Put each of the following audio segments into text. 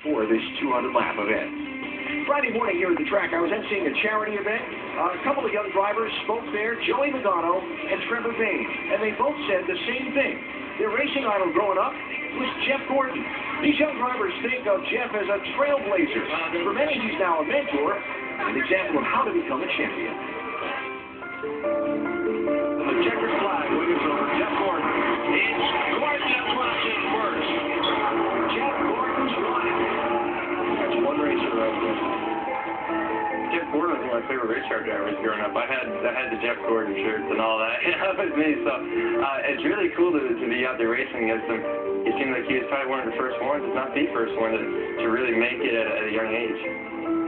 for this 200-lap event. Friday morning here at the track, I was emceeing a charity event. A couple of young drivers spoke there, Joey Logano and Trevor Payne, and they both said the same thing. Their racing idol growing up was Jeff Gordon. These young drivers think of Jeff as a trailblazer. For many, he's now a mentor, an example of how to become a champion. The checkered flag waving over Jeff Gordon. It's Gordon that crosses first. Jeff Gordon's won. That's one racer right there. Jeff Gordon was one of my favorite race car drivers growing up. I had the Jeff Gordon shirts and all that. That was me. So it's really cool to be out there racing against him. He seemed like he was probably one of the first ones, if not the first one, to really make it at a young age.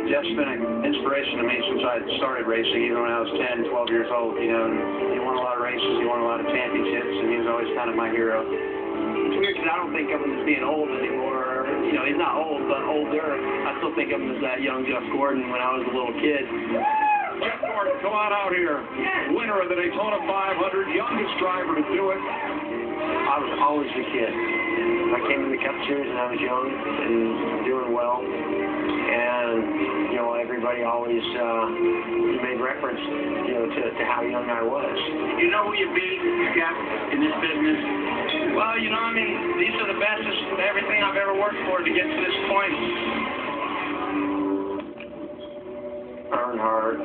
Jeff's been an inspiration to me since I started racing, even when I was 10, 12 years old. You know, and he won a lot of races, he won a lot of championships, and he was always kind of my hero. It's weird because I don't think of him as being old anymore. You know, he's not old, but older. I still think of him as that young Jeff Gordon when I was a little kid. Jeff Gordon, come on out here. Winner of the Daytona 500, youngest driver to do it. I was always a kid. I came in the Cup Series and I was young and doing well. And, you know, everybody always made reference, you know, to how young I was. You know who you beat, Jeff, in this business? Well, you know, I mean, these are the best of everything I've ever worked for to get to this point. Earnhardt,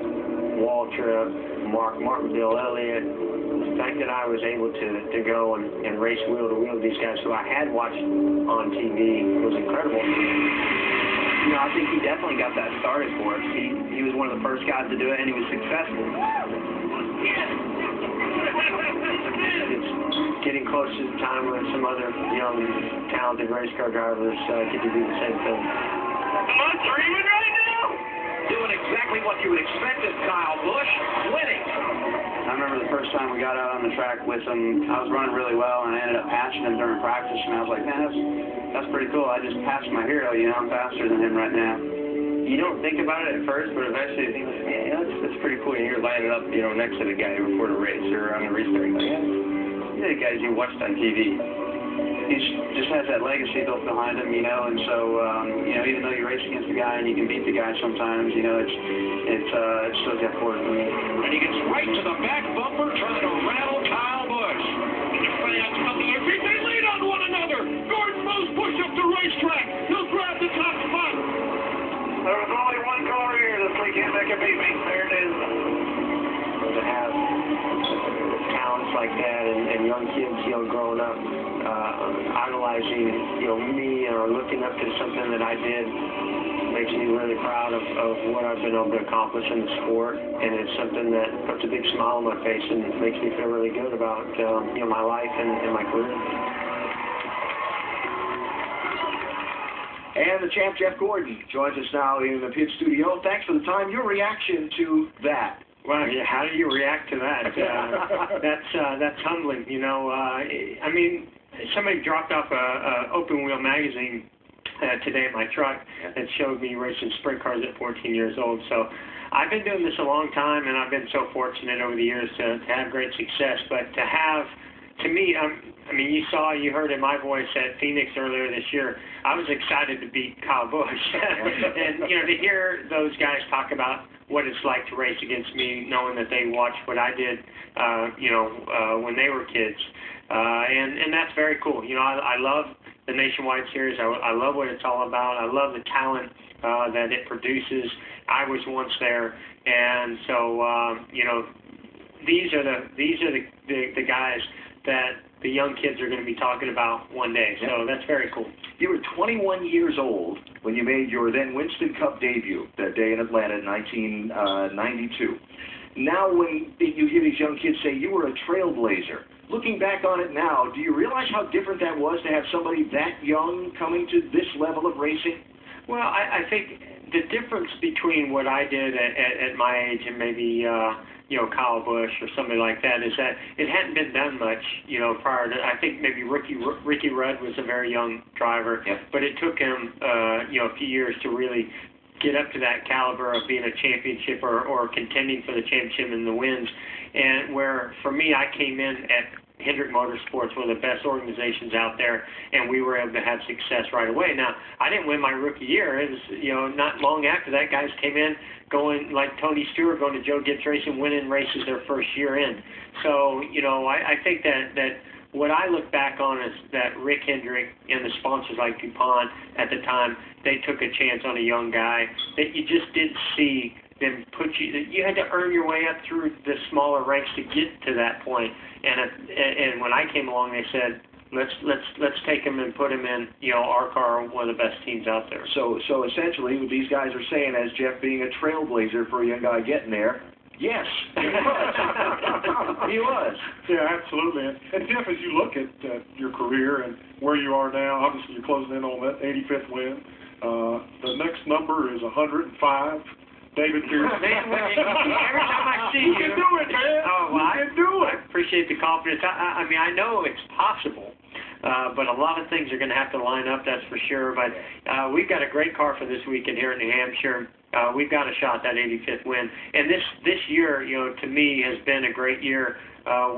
Waltrip, Martin, Bill Elliott. The fact that I was able to go and race wheel to wheel with these guys who I had watched on TV was incredible. You know, I think he definitely got that started for us. He was one of the first guys to do it, and he was successful. It's getting close to the time when some other young, talented race car drivers get to do the same thing. Am I dreaming right now? Doing exactly what you would expect of Kyle Busch, winning. I remember the first time we got out on the track with him, I was running really well, and I ended up passing him during practice, and I was like, man, that's pretty cool. I just passed my hero, you know, I'm faster than him right now. You don't think about it at first, but eventually you think, yeah, that's pretty cool. And you're lining up, you know, next to the guy before the race or on the restart. Like, yeah, these are the guys you watched on TV. He just has that legacy built behind him, you know, and so, you know, even though you race against the guy and you can beat the guy sometimes, you know, it's still Jeff Gordon for me. And he gets right to the back bumper trying to rattle Kyle Busch. And the fans come to their feet. They lean on one another. Gordon moves Busch up the racetrack. He'll grab the top spot. There was only one car here this weekend that could beat me. There it is. To have talents like that and young kids, you know, growing up, idolizing, you know, me or looking up to something that I did makes me really proud of what I've been able to accomplish in the sport, and it's something that puts a big smile on my face and makes me feel really good about, you know, my life and my career. And the champ, Jeff Gordon, joins us now in the pit studio. Thanks for the time. Your reaction to that? Well, yeah, how do you react to that? That's humbling, you know. I mean, somebody dropped off a Open Wheel magazine today at my truck that showed me racing sprint cars at 14 years old. So I've been doing this a long time, and I've been so fortunate over the years to have great success. But to have, to me, I mean, you heard in my voice at Phoenix earlier this year, I was excited to beat Kyle Busch. And, you know, to hear those guys talk about what it's like to race against me, knowing that they watched what I did, you know, when they were kids. And that's very cool. You know, I love the Nationwide Series. I love what it's all about. I love the talent that it produces. I was once there. And so, you know, these are the guys that the young kids are going to be talking about one day. So that's very cool. You were 21 years old when you made your then Winston Cup debut that day in Atlanta in 1992. Now when you hear these young kids say you were a trailblazer, looking back on it now, do you realize how different that was to have somebody that young coming to this level of racing? Well, I think the difference between what I did at my age and maybe you know, Kyle Busch or somebody like that is that it hadn't been done much, you know, prior to, I think maybe Ricky Rudd was a very young driver, but it took him, you know, a few years to really get up to that caliber of being a championship or contending for the championship and the wins. And where, for me, I came in at Hendrick Motorsports, one of the best organizations out there, and we were able to have success right away. Now, I didn't win my rookie year. It was, not long after that, guys came in going like Tony Stewart going to Joe Gibbs Racing, winning races their first year in. So, I think that what I look back on is that Rick Hendrick and the sponsors like DuPont at the time, they took a chance on a young guy that you just didn't see them put you had to earn your way up through the smaller ranks to get to that point. And when I came along, they said, let's take him and put him in, our car, one of the best teams out there. So essentially, what these guys are saying, as Jeff being a trailblazer for a young guy getting there, yes, he was. He was. Yeah, absolutely. And Jeff, as you look at your career and where you are now, obviously you're closing in on that 85th win. The next number is 105. David Pierce. Man, every time I see you, can do it, man. Oh, well, you can do it. I appreciate the confidence. I mean, I know it's possible, but a lot of things are going to have to line up, that's for sure. But we've got a great car for this weekend here in New Hampshire. We've got a shot at that 85th win. And this year, to me, has been a great year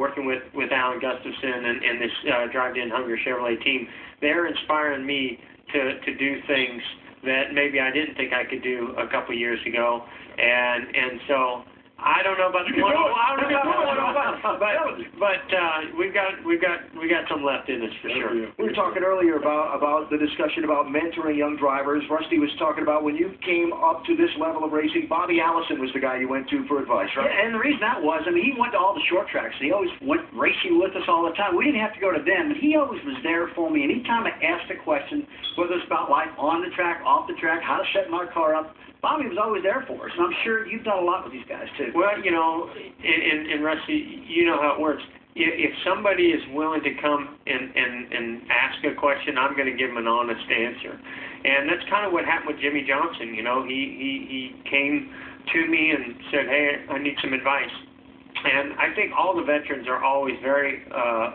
working with Alan Gustafson and this Drive-In Hunger Chevrolet team. They're inspiring me to do things that maybe I didn't think I could do a couple years ago, and so I don't know about the 105, but we've got some left in us for sure. We were talking earlier about the discussion about mentoring young drivers. Rusty was talking about when you came up to this level of racing, Bobby Allison was the guy you went to for advice, right? Yeah, and the reason that was, he went to all the short tracks. He always went racing with us all the time. We didn't have to go to them, but he always was there for me. Anytime I asked a question, whether it's about life on the track, off the track, how to set my car up, Bobby was always there for us, and I'm sure you've done a lot with these guys, too. Well, and Rusty, you know how it works. If somebody is willing to come and ask a question, I'm going to give them an honest answer. And that's kind of what happened with Jimmy Johnson. He came to me and said, hey, I need some advice. And I think all the veterans are always very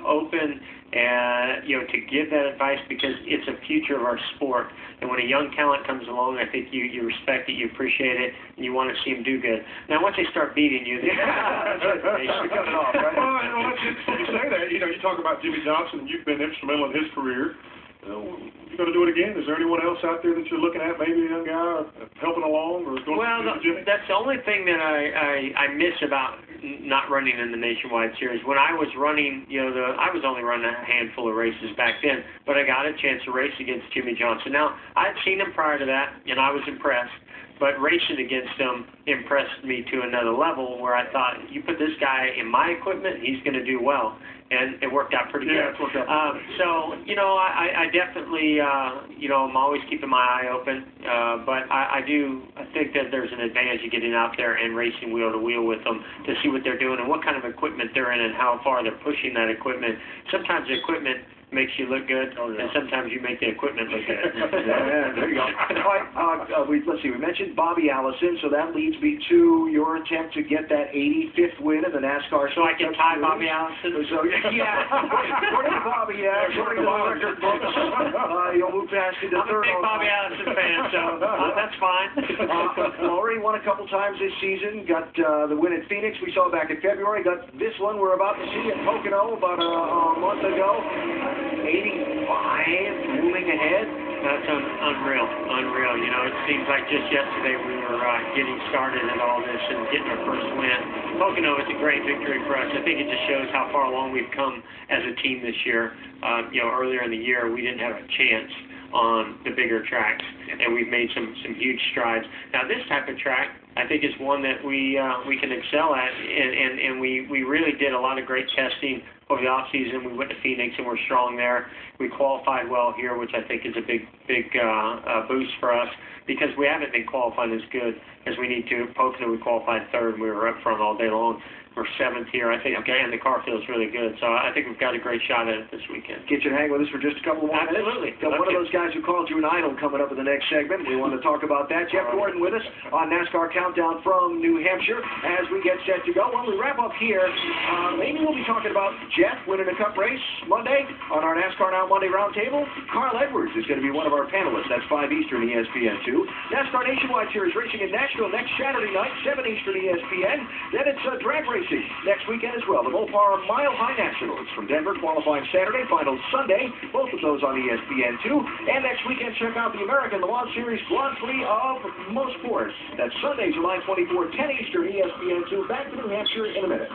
open and to give that advice because it's a future of our sport. And when a young talent comes along, I think you respect it, you appreciate it, and you want to see them do good. Now, once they start beating you, they cut it off, right? Well, that's interesting you say that. You talk about Jimmy Johnson, and you've been instrumental in his career. You're going to do it again? Is there anyone else out there that you're looking at, maybe a young guy helping along or going to Jimmy? That's the only thing that I miss about not running in the Nationwide Series. When I was running, I was only running a handful of races back then, but I got a chance to race against Jimmy Johnson. Now, I'd seen him prior to that, and I was impressed. But racing against him impressed me to another level where I thought, you put this guy in my equipment, he's going to do well. And it worked out pretty good. Yeah, it worked out. So, I definitely, I'm always keeping my eye open. But I think that there's an advantage of getting out there and racing wheel to wheel with them to see what they're doing and what kind of equipment they're in and how far they're pushing that equipment. Sometimes the equipment makes you look good, and sometimes you make the equipment look good. Yeah, there you go. All right, let's see. We mentioned Bobby Allison, so that leads me to your attempt to get that 85th win of the NASCAR. So I can tie Bobby Allison? So, yeah. According to Bobby, according to the record books, you'll move past into I'm third. I'm a big Bobby Allison fan, so that's fine. Already won a couple times this season. Got the win at Phoenix we saw back in February. Got this one we're about to see at Pocono about a month ago. 85, moving ahead. That's unreal. It seems like just yesterday we were getting started at all this and getting our first win. Pocono is a great victory for us. I think it just shows how far along we've come as a team this year. Earlier in the year we didn't have a chance on the bigger tracks, and we've made some huge strides. Now this type of track, I think, is one that we can excel at, and we really did a lot of great testing over the off season. We went to Phoenix and we're strong there. We qualified well here, which I think is a big boost for us because we haven't been qualifying as good as we need to. Pocono we qualified third, and we were up front all day long. We're seventh here, I think, and the car feels really good. So I think we've got a great shot at it this weekend. Get you to hang with us for just a couple more minutes. Absolutely. Got one of those guys who called you an idol coming up in the next segment. We want to talk about that. Jeff Gordon with us on NASCAR Countdown from New Hampshire as we get set to go. When we wrap up here, maybe we'll be talking about Jeff winning a cup race Monday on our NASCAR Now Monday Roundtable. Carl Edwards is going to be one of our panelists. That's 5 Eastern ESPN2. NASCAR Nationwide Series racing in Nashville next Saturday night, 7 Eastern ESPN. Then it's drag race racing next weekend as well. The Mopar Mile High Nationals from Denver qualifying Saturday, finals Sunday, both of those on ESPN2. And next weekend, check out the American Le Mans Series Grand Prix of Motorsports. That's Sunday, July 24, 10 Eastern, ESPN2. Back to New Hampshire in a minute.